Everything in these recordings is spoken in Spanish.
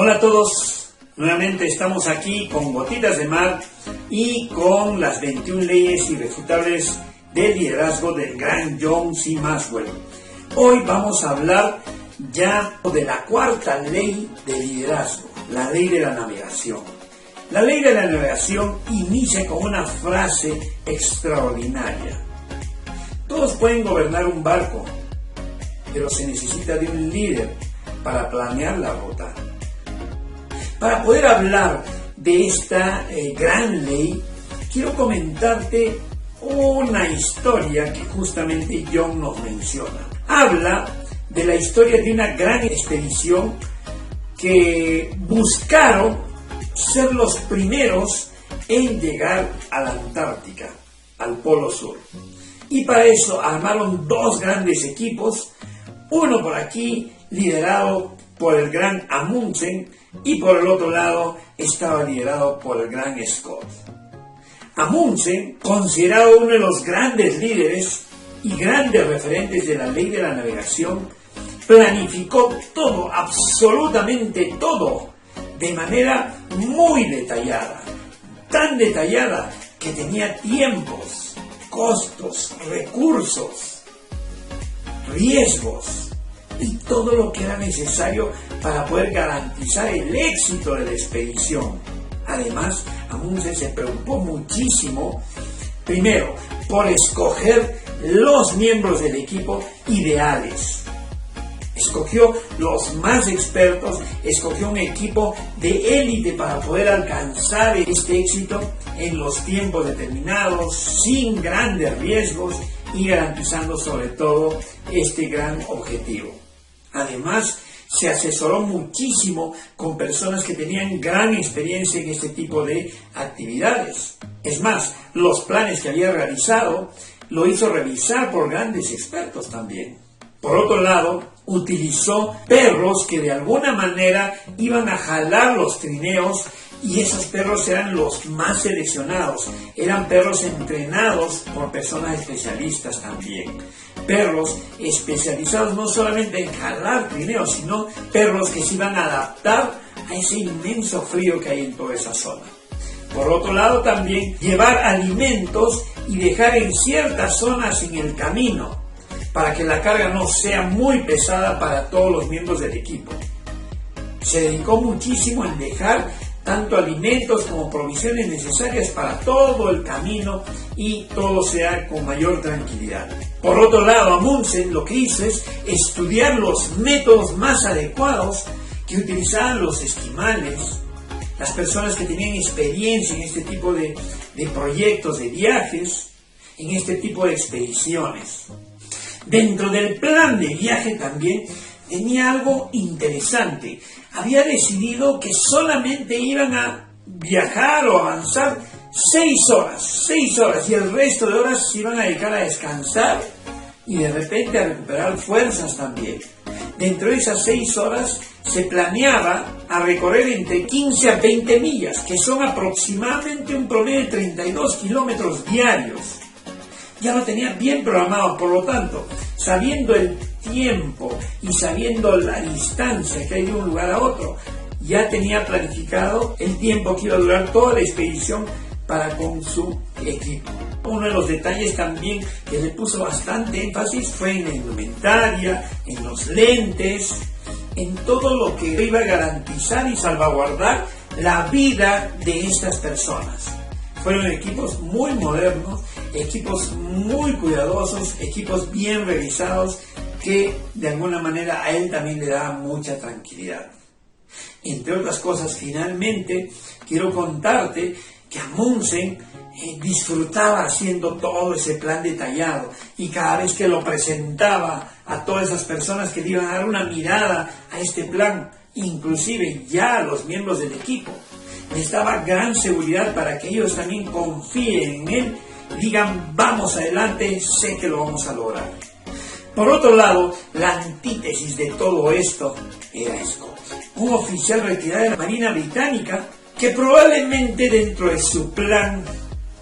Hola a todos, nuevamente estamos aquí con Gotitas de Mar y con las 21 leyes irrefutables del liderazgo del gran John C. Maxwell. Hoy vamos a hablar ya de la cuarta ley del liderazgo, la ley de la navegación. La ley de la navegación inicia con una frase extraordinaria. Todos pueden gobernar un barco, pero se necesita de un líder para planear la ruta. Para poder hablar de esta gran ley, quiero comentarte una historia que justamente John nos menciona. Habla de la historia de una gran expedición que buscaron ser los primeros en llegar a la Antártica, al Polo Sur. Y para eso armaron dos grandes equipos, uno por aquí liderado por el gran Amundsen y por el otro lado estaba liderado por el gran Scott. Amundsen, considerado uno de los grandes líderes y grandes referentes de la ley de la navegación, planificó todo, absolutamente todo, de manera muy detallada, tan detallada que tenía tiempos, costos, recursos, riesgos y todo lo que era necesario para poder garantizar el éxito de la expedición. Además, Amundsen se preocupó muchísimo, primero, por escoger los miembros del equipo ideales. Escogió los más expertos, escogió un equipo de élite para poder alcanzar este éxito en los tiempos determinados, sin grandes riesgos y garantizando sobre todo este gran objetivo. Además, se asesoró muchísimo con personas que tenían gran experiencia en este tipo de actividades. Es más, los planes que había realizado lo hizo revisar por grandes expertos también. Por otro lado, utilizó perros que de alguna manera iban a jalar los trineos y esos perros eran los más seleccionados. Eran perros entrenados por personas especialistas también. Perros especializados no solamente en jalar trineos, sino perros que se iban a adaptar a ese inmenso frío que hay en toda esa zona. Por otro lado, también llevar alimentos y dejar en ciertas zonas en el camino para que la carga no sea muy pesada para todos los miembros del equipo. Se dedicó muchísimo en dejar tanto alimentos como provisiones necesarias para todo el camino y todo sea con mayor tranquilidad. Por otro lado, Amundsen lo que hizo es estudiar los métodos más adecuados que utilizaban los esquimales, las personas que tenían experiencia en este tipo de proyectos, de viajes, en este tipo de expediciones. Dentro del plan de viaje también tenía algo interesante. Había decidido que solamente iban a viajar o avanzar 6 horas y el resto de horas se iban a dedicar a descansar y de repente a recuperar fuerzas también. Dentro de esas 6 horas se planeaba a recorrer entre 15 a 20 millas, que son aproximadamente un promedio de 32 kilómetros diarios. Ya lo tenía bien programado, por lo tanto, sabiendo el tiempo y sabiendo la distancia que hay de un lugar a otro, ya tenía planificado el tiempo que iba a durar toda la expedición para con su equipo. Uno de los detalles también que le puso bastante énfasis fue en la indumentaria, en los lentes, en todo lo que iba a garantizar y salvaguardar la vida de estas personas. Fueron equipos muy modernos, equipos muy cuidadosos, equipos bien revisados que de alguna manera a él también le daba mucha tranquilidad. Entre otras cosas, finalmente quiero contarte que Amundsen disfrutaba haciendo todo ese plan detallado y cada vez que lo presentaba a todas esas personas que le iban a dar una mirada a este plan, inclusive ya a los miembros del equipo, les daba gran seguridad para que ellos también confíen en él y digan: vamos adelante, sé que lo vamos a lograr. Por otro lado, la antítesis de todo esto era Scott, un oficial retirado de la Marina Británica que probablemente dentro de su plan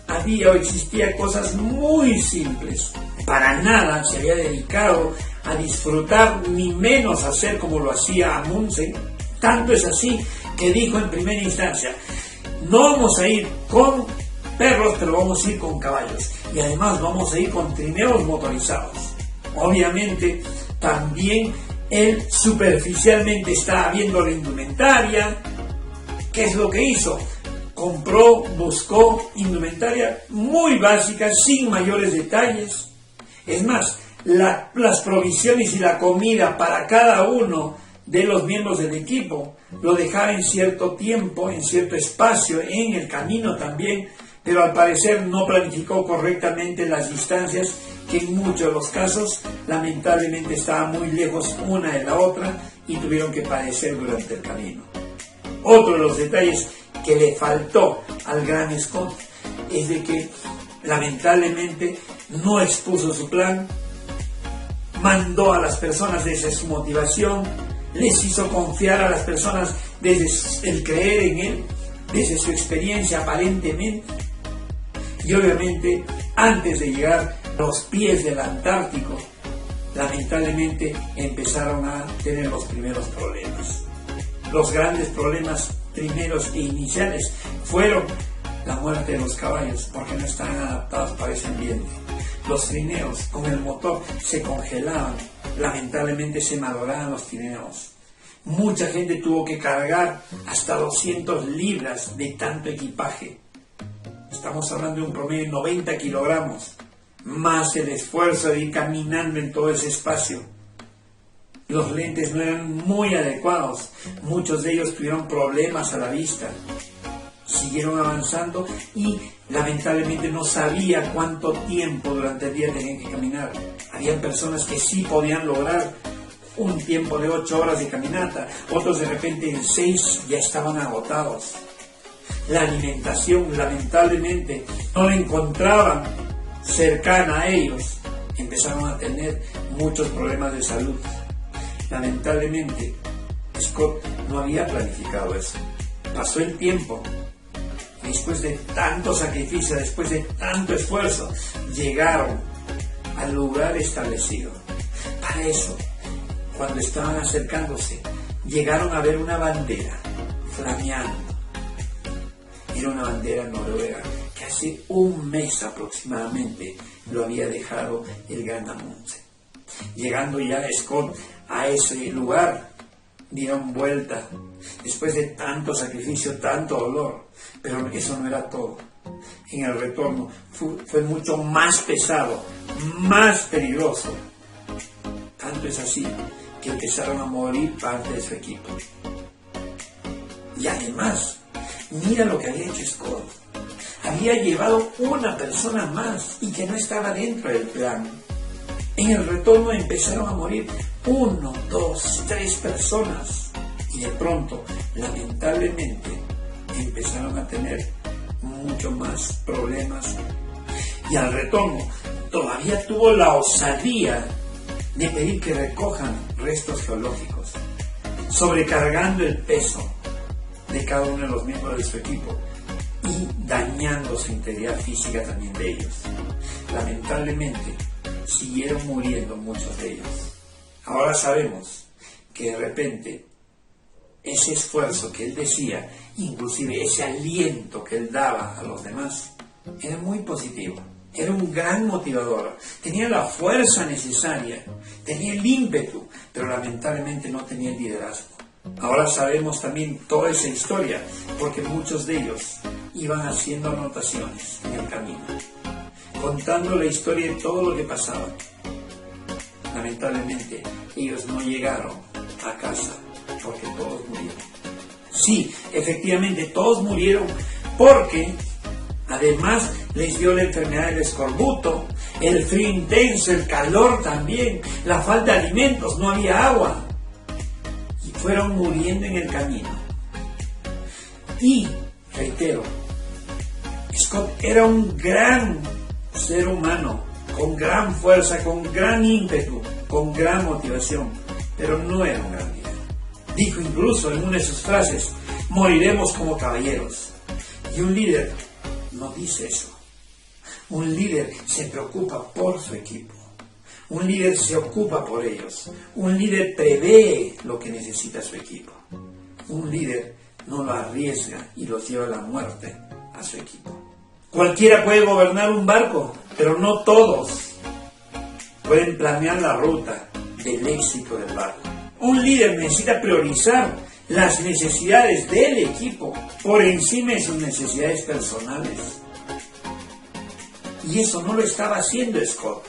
había o existía cosas muy simples. Para nada se había dedicado a disfrutar, ni menos a hacer como lo hacía Amundsen, Tanto es así que dijo en primera instancia, no vamos a ir con perros, pero vamos a ir con caballos. Y además vamos a ir con trineos motorizados. Obviamente, también él superficialmente estaba viendo la indumentaria. ¿Qué es lo que hizo? Buscó indumentaria muy básica, sin mayores detalles. Es más, las provisiones y la comida para cada uno de los miembros del equipo lo dejaba en cierto tiempo, en cierto espacio, en el camino también, pero al parecer no planificó correctamente las distancias, que en muchos de los casos lamentablemente estaban muy lejos una de la otra y tuvieron que padecer durante el camino. Otro de los detalles que le faltó al gran Scott es de que lamentablemente no expuso su plan, mandó a las personas desde su motivación, les hizo confiar a las personas desde el creer en él, desde su experiencia aparentemente, y obviamente antes de llegar a los pies del Antártico, lamentablemente empezaron a tener los primeros problemas. Los grandes problemas primeros e iniciales fueron la muerte de los caballos, porque no estaban adaptados para ese ambiente. Los trineos con el motor se congelaban, lamentablemente se malograban los trineos. Mucha gente tuvo que cargar hasta 200 libras de tanto equipaje. Estamos hablando de un promedio de 90 kilogramos, más el esfuerzo de ir caminando en todo ese espacio. Los lentes no eran muy adecuados, muchos de ellos tuvieron problemas a la vista. Siguieron avanzando y lamentablemente no sabía cuánto tiempo durante el día tenían que caminar. Habían personas que sí podían lograr un tiempo de 8 horas de caminata, otros de repente en 6 ya estaban agotados. La alimentación lamentablemente no la encontraban cercana a ellos, empezaron a tener muchos problemas de salud. Lamentablemente Scott no había planificado eso. Pasó el tiempo. Después de tanto sacrificio, después de tanto esfuerzo, llegaron al lugar establecido. Para eso, cuando estaban acercándose, llegaron a ver una bandera flameando. Era una bandera noruega que hace un mes aproximadamente lo había dejado el gran Amundsen. Llegando ya Scott a ese lugar, dieron vuelta después de tanto sacrificio, tanto dolor, pero eso no era todo. En el retorno fue mucho más pesado, más peligroso. Tanto es así que empezaron a morir parte de su equipo. Y además, mira lo que había hecho Scott. Había llevado una persona más y que no estaba dentro del plan. En el retorno empezaron a morir 1, 2, 3 personas. Y de pronto, lamentablemente, empezaron a tener mucho más problemas. Y al retorno, todavía tuvo la osadía de pedir que recojan restos geológicos, sobrecargando el peso de cada uno de los miembros de su equipo y dañando su integridad física también de ellos. Lamentablemente, siguieron muriendo muchos de ellos. Ahora sabemos que de repente ese esfuerzo que él decía, inclusive ese aliento que él daba a los demás, era muy positivo, era un gran motivador, tenía la fuerza necesaria, tenía el ímpetu, pero lamentablemente no tenía el liderazgo. Ahora sabemos también toda esa historia, porque muchos de ellos iban haciendo anotaciones en el camino, contando la historia de todo lo que pasaba. Lamentablemente, ellos no llegaron a casa porque todos murieron. Sí, efectivamente, todos murieron porque además les dio la enfermedad del escorbuto, el frío intenso, el calor también, la falta de alimentos, no había agua. Y fueron muriendo en el camino. Y, reitero, Scott era un gran ser humano, con gran fuerza, con gran ímpetu, con gran motivación, pero no era un gran líder. Dijo incluso en una de sus frases, moriremos como caballeros. Y un líder no dice eso. Un líder se preocupa por su equipo. Un líder se ocupa por ellos. Un líder prevé lo que necesita su equipo. un líder no lo arriesga y lo lleva a la muerte a su equipo. Cualquiera puede gobernar un barco, pero no todos pueden planear la ruta del éxito del barco. Un líder necesita priorizar las necesidades del equipo por encima de sus necesidades personales. Y eso no lo estaba haciendo Scott.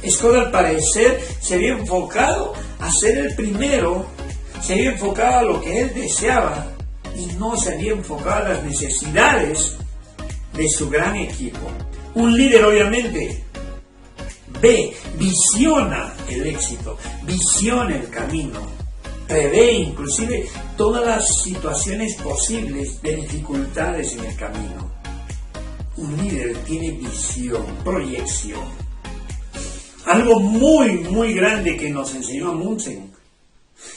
Scott, al parecer, se había enfocado a ser el primero, se había enfocado a lo que él deseaba y no se había enfocado a las necesidades de su gran equipo. Un líder, obviamente, visiona el éxito, visiona el camino, prevé inclusive todas las situaciones posibles de dificultades en el camino. Un líder tiene visión, proyección. Algo muy grande que nos enseñó Amundsen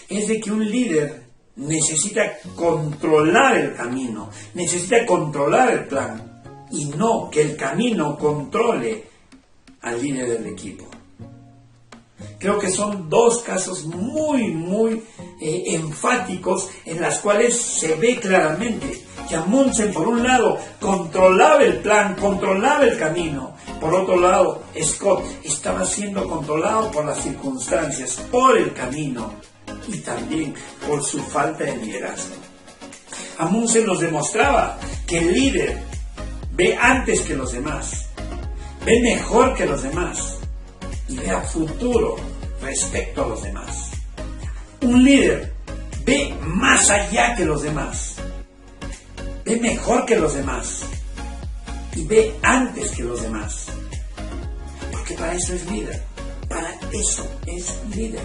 es de que un líder necesita controlar el camino, necesita controlar el plan y no que el camino controle al líder del equipo. Creo que son dos casos muy enfáticos en las cuales se ve claramente que Amundsen, por un lado, controlaba el plan, controlaba el camino. Por otro lado, Scott estaba siendo controlado por las circunstancias, por el camino y también por su falta de liderazgo. Amundsen nos demostraba que el líder ve antes que los demás, ve mejor que los demás y ve a futuro respecto a los demás. Un líder ve más allá que los demás, ve mejor que los demás y ve antes que los demás. Porque para eso es líder, para eso es líder.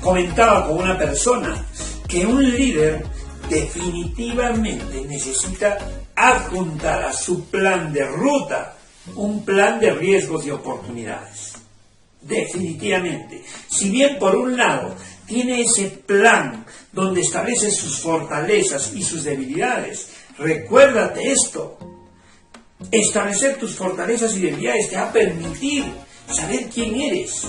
Comentaba con una persona que un líder definitivamente necesita adjuntar a su plan de ruta un plan de riesgos y oportunidades. Definitivamente. Si bien por un lado tiene ese plan donde establece sus fortalezas y sus debilidades, recuérdate esto. Establecer tus fortalezas y debilidades te va a permitir saber quién eres.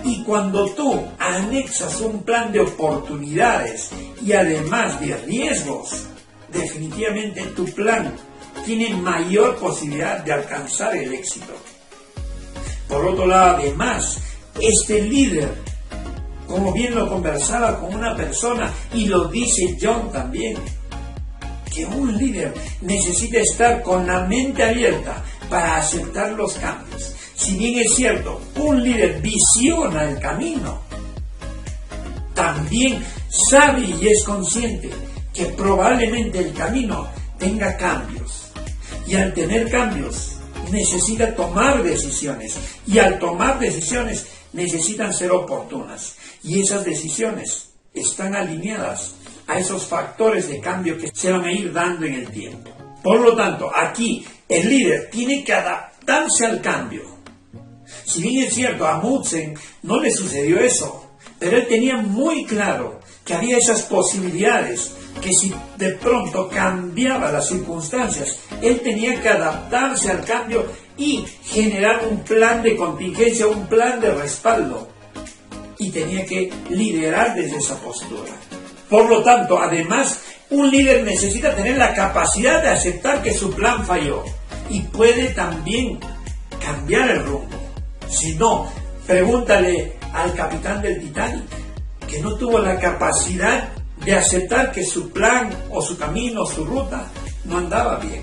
Y cuando tú anexas un plan de oportunidades y además de riesgos, definitivamente tu plan tiene mayor posibilidad de alcanzar el éxito. Por otro lado, además, este líder, como bien lo conversaba con una persona, y lo dice John también, que un líder necesita estar con la mente abierta para aceptar los cambios. Si bien es cierto, un líder visiona el camino, también sabe y es consciente que probablemente el camino tenga cambios. Y al tener cambios, necesita tomar decisiones. Y al tomar decisiones, necesitan ser oportunas. Y esas decisiones están alineadas a esos factores de cambio que se van a ir dando en el tiempo. Por lo tanto, aquí el líder tiene que adaptarse al cambio. Si bien es cierto, a Amundsen no le sucedió eso, pero él tenía muy claro que había esas posibilidades, que si de pronto cambiaba las circunstancias, él tenía que adaptarse al cambio y generar un plan de contingencia, un plan de respaldo. Y tenía que liderar desde esa postura. Por lo tanto, además, un líder necesita tener la capacidad de aceptar que su plan falló y puede también cambiar el rumbo. Si no, pregúntale al capitán del Titanic, que no tuvo la capacidad de aceptar que su plan o su camino o su ruta no andaba bien.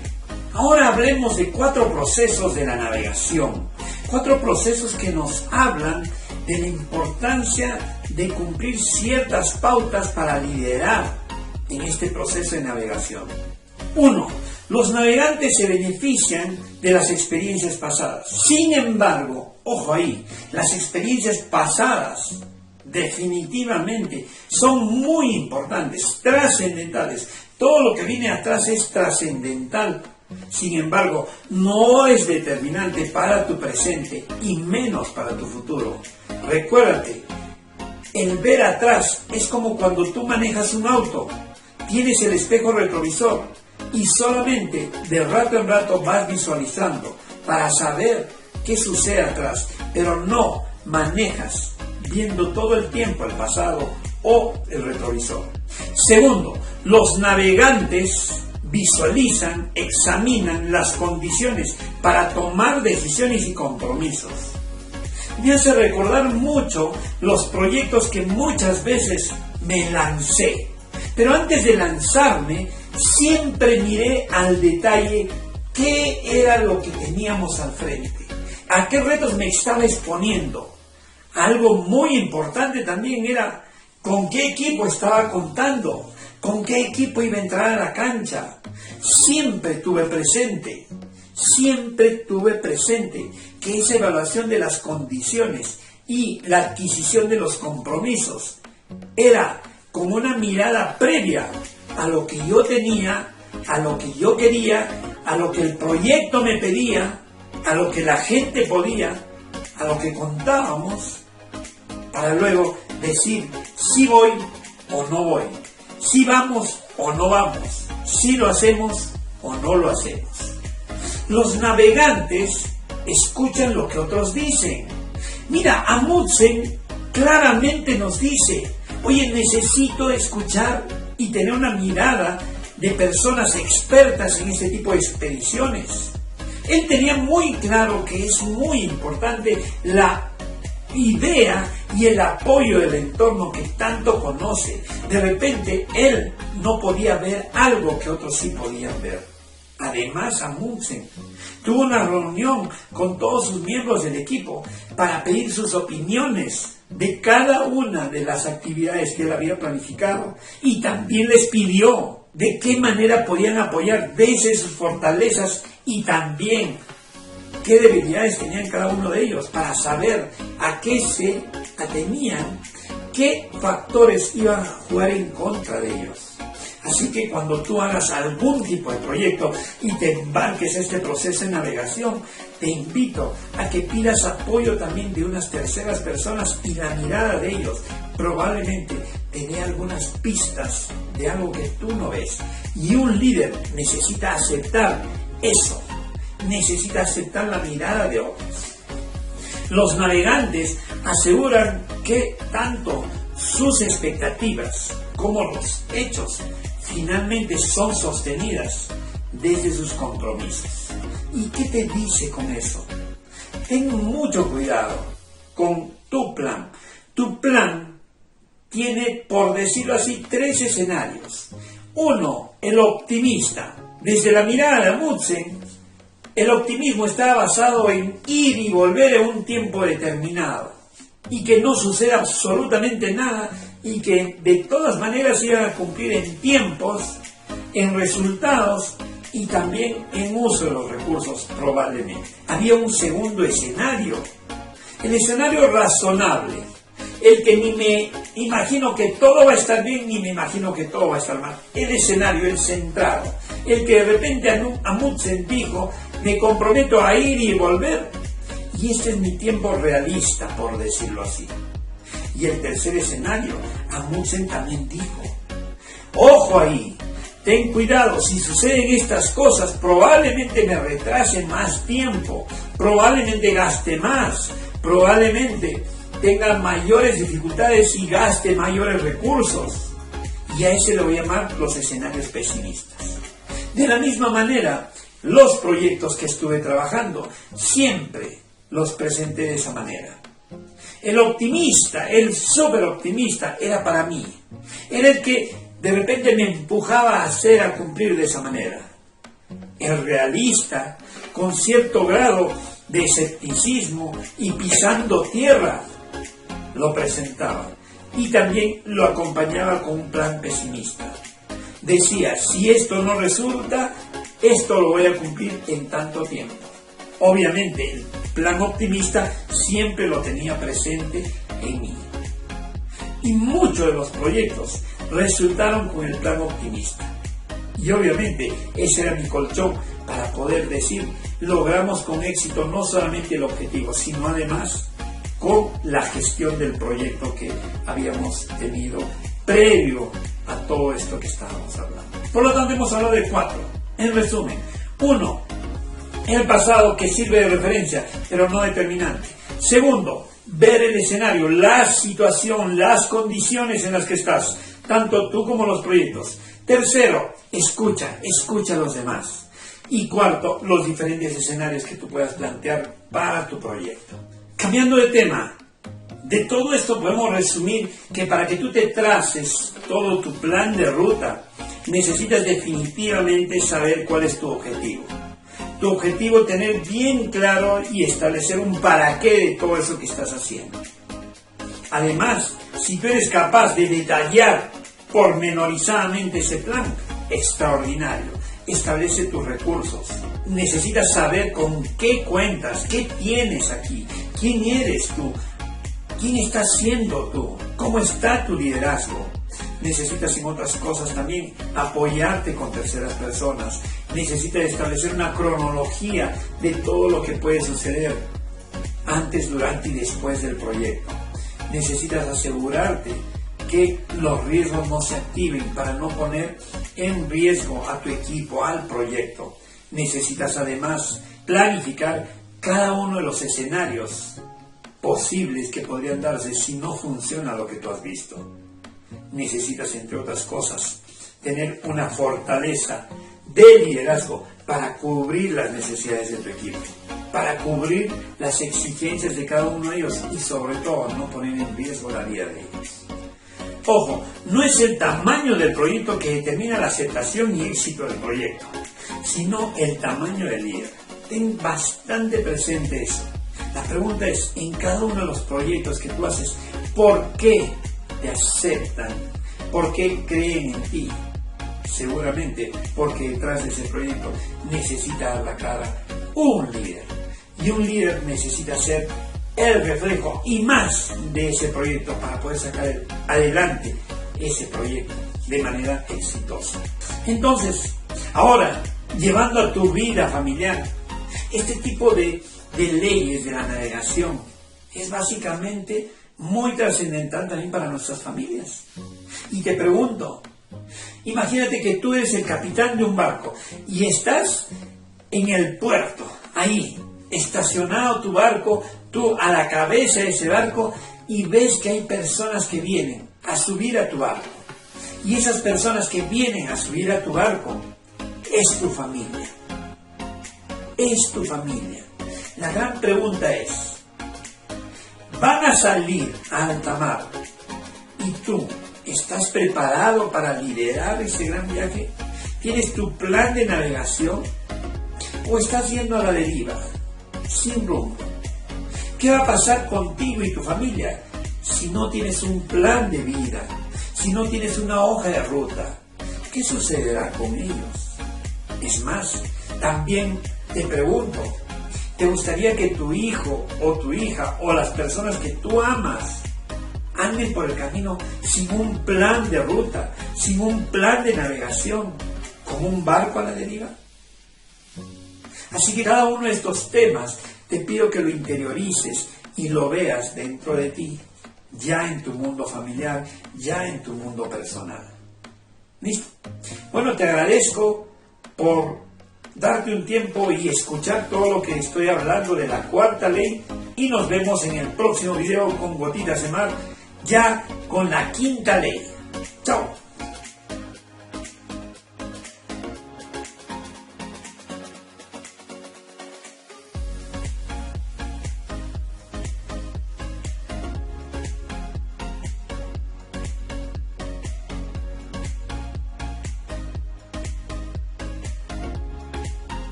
Ahora hablemos de 4 procesos de la navegación. 4 procesos que nos hablan de la importancia de cumplir ciertas pautas para liderar en este proceso de navegación. 1. Los navegantes se benefician de las experiencias pasadas. Sin embargo, ojo ahí, las experiencias pasadas definitivamente son muy importantes, trascendentales. Todo lo que viene atrás es trascendental. Sin embargo, no es determinante para tu presente y menos para tu futuro. Recuérdate, el ver atrás es como cuando tú manejas un auto. Tienes el espejo retrovisor y solamente de rato en rato vas visualizando para saber qué sucede atrás, pero no manejas viendo todo el tiempo el pasado o el retrovisor. Segundo, los navegantes visualizan, examinan las condiciones para tomar decisiones y compromisos. Me hace recordar mucho los proyectos que muchas veces me lancé. Pero antes de lanzarme, siempre miré al detalle qué era lo que teníamos al frente, a qué retos me estaba exponiendo. Algo muy importante también era con qué equipo estaba contando, con qué equipo iba a entrar a la cancha. Siempre tuve presente que esa evaluación de las condiciones y la adquisición de los compromisos era como una mirada previa a lo que yo tenía, a lo que yo quería, a lo que el proyecto me pedía, a lo que la gente podía, a lo que contábamos, para luego decir si voy o no voy, si vamos o no vamos, si lo hacemos o no lo hacemos. Los navegantes escuchan lo que otros dicen. Mira, Amundsen claramente nos dice: oye, necesito escuchar y tener una mirada de personas expertas en este tipo de expediciones. Él tenía muy claro que es muy importante la idea y el apoyo del entorno que tanto conoce. De repente él no podía ver algo que otros sí podían ver. Además, Amundsen tuvo una reunión con todos sus miembros del equipo para pedir sus opiniones de cada una de las actividades que él había planificado, y también les pidió de qué manera podían apoyar desde sus fortalezas y también qué debilidades tenían cada uno de ellos, para saber a qué se atenían, qué factores iban a jugar en contra de ellos. Así que cuando tú hagas algún tipo de proyecto y te embarques a este proceso de navegación, te invito a que pidas apoyo también de unas terceras personas, y la mirada de ellos probablemente te dé algunas pistas de algo que tú no ves. Y un líder necesita aceptar eso, necesita aceptar la mirada de otros. Los navegantes aseguran que tanto sus expectativas como los hechos finalmente son sostenidas desde sus compromisos. ¿Y qué te dice con eso? Ten mucho cuidado con tu plan. Tu plan tiene, por decirlo así, 3 escenarios. 1, el optimista. Desde la mirada de Amundsen, el optimismo está basado en ir y volver en un tiempo determinado, y que no suceda absolutamente nada, y que de todas maneras iban a cumplir en tiempos, en resultados y también en uso de los recursos probablemente. Había un segundo escenario, el escenario razonable, el que ni me imagino que todo va a estar bien ni me imagino que todo va a estar mal. El escenario, el centrado, el que de repente Amundsen dijo: me comprometo a ir y volver, y este es mi tiempo realista, por decirlo así. Y el tercer escenario, Amundsen también dijo: ojo ahí, ten cuidado, si suceden estas cosas probablemente me retrase más tiempo, probablemente gaste más, probablemente tenga mayores dificultades y gaste mayores recursos. Y a ese lo voy a llamar los escenarios pesimistas. De la misma manera, los proyectos que estuve trabajando siempre los presenté de esa manera. El optimista, el súper optimista, era para mí. Era el que de repente me empujaba a cumplir de esa manera. El realista, con cierto grado de escepticismo y pisando tierra, lo presentaba. Y también lo acompañaba con un plan pesimista. Decía: si esto no resulta, esto lo voy a cumplir en tanto tiempo. Obviamente, el plan optimista siempre lo tenía presente en mí. Y muchos de los proyectos resultaron con el plan optimista. Y obviamente ese era mi colchón para poder decir: logramos con éxito no solamente el objetivo, sino además con la gestión del proyecto que habíamos tenido previo a todo esto que estábamos hablando. Por lo tanto, hemos hablado de 4. En resumen: 1, el pasado, que sirve de referencia, pero no determinante. Segundo, ver el escenario, la situación, las condiciones en las que estás, tanto tú como los proyectos. Tercero, escucha a los demás. Y cuarto, los diferentes escenarios que tú puedas plantear para tu proyecto. Cambiando de tema, de todo esto podemos resumir que para que tú te traces todo tu plan de ruta, necesitas definitivamente saber cuál es tu objetivo. Tu objetivo, tener bien claro y establecer un para qué de todo eso que estás haciendo. Además, si tú eres capaz de detallar pormenorizadamente ese plan, extraordinario. Establece tus recursos. Necesitas saber con qué cuentas, qué tienes aquí, quién eres tú, quién estás siendo tú, cómo está tu liderazgo. Necesitas, en otras cosas también, apoyarte con terceras personas. Necesitas establecer una cronología de todo lo que puede suceder antes, durante y después del proyecto. Necesitas asegurarte que los riesgos no se activen para no poner en riesgo a tu equipo, al proyecto. Necesitas además planificar cada uno de los escenarios posibles que podrían darse si no funciona lo que tú has visto. Necesitas, entre otras cosas, tener una fortaleza de liderazgo para cubrir las necesidades de tu equipo, para cubrir las exigencias de cada uno de ellos y sobre todo no poner en riesgo la vida de ellos. Ojo, no es el tamaño del proyecto que determina la aceptación y éxito del proyecto, sino el tamaño del líder. Ten bastante presente eso. La pregunta es, en cada uno de los proyectos que tú haces, ¿por qué te aceptan? ¿Por qué creen en ti? Seguramente porque detrás de ese proyecto necesita dar la cara un líder. Y un líder necesita ser el reflejo y más de ese proyecto para poder sacar adelante ese proyecto de manera exitosa. Entonces, ahora, llevando a tu vida familiar, este tipo de leyes de la navegación es básicamente muy trascendental también para nuestras familias. Y te pregunto, imagínate que tú eres el capitán de un barco y estás en el puerto, ahí, estacionado tu barco, tú a la cabeza de ese barco y ves que hay personas que vienen a subir a tu barco. Y esas personas que vienen a subir a tu barco es tu familia. Es tu familia. La gran pregunta es, ¿van a salir a alta mar y tú estás preparado para liderar ese gran viaje? ¿Tienes tu plan de navegación o estás yendo a la deriva, sin rumbo? ¿Qué va a pasar contigo y tu familia si no tienes un plan de vida, si no tienes una hoja de ruta? ¿Qué sucederá con ellos? Es más, también te pregunto, ¿te gustaría que tu hijo o tu hija o las personas que tú amas anden por el camino sin un plan de ruta, sin un plan de navegación, como un barco a la deriva? Así que cada uno de estos temas te pido que lo interiorices y lo veas dentro de ti, ya en tu mundo familiar, ya en tu mundo personal. ¿Listo? Bueno, te agradezco por darte un tiempo y escuchar todo lo que estoy hablando de la cuarta ley y nos vemos en el próximo video con Gotitas de Mar, ya con la quinta ley.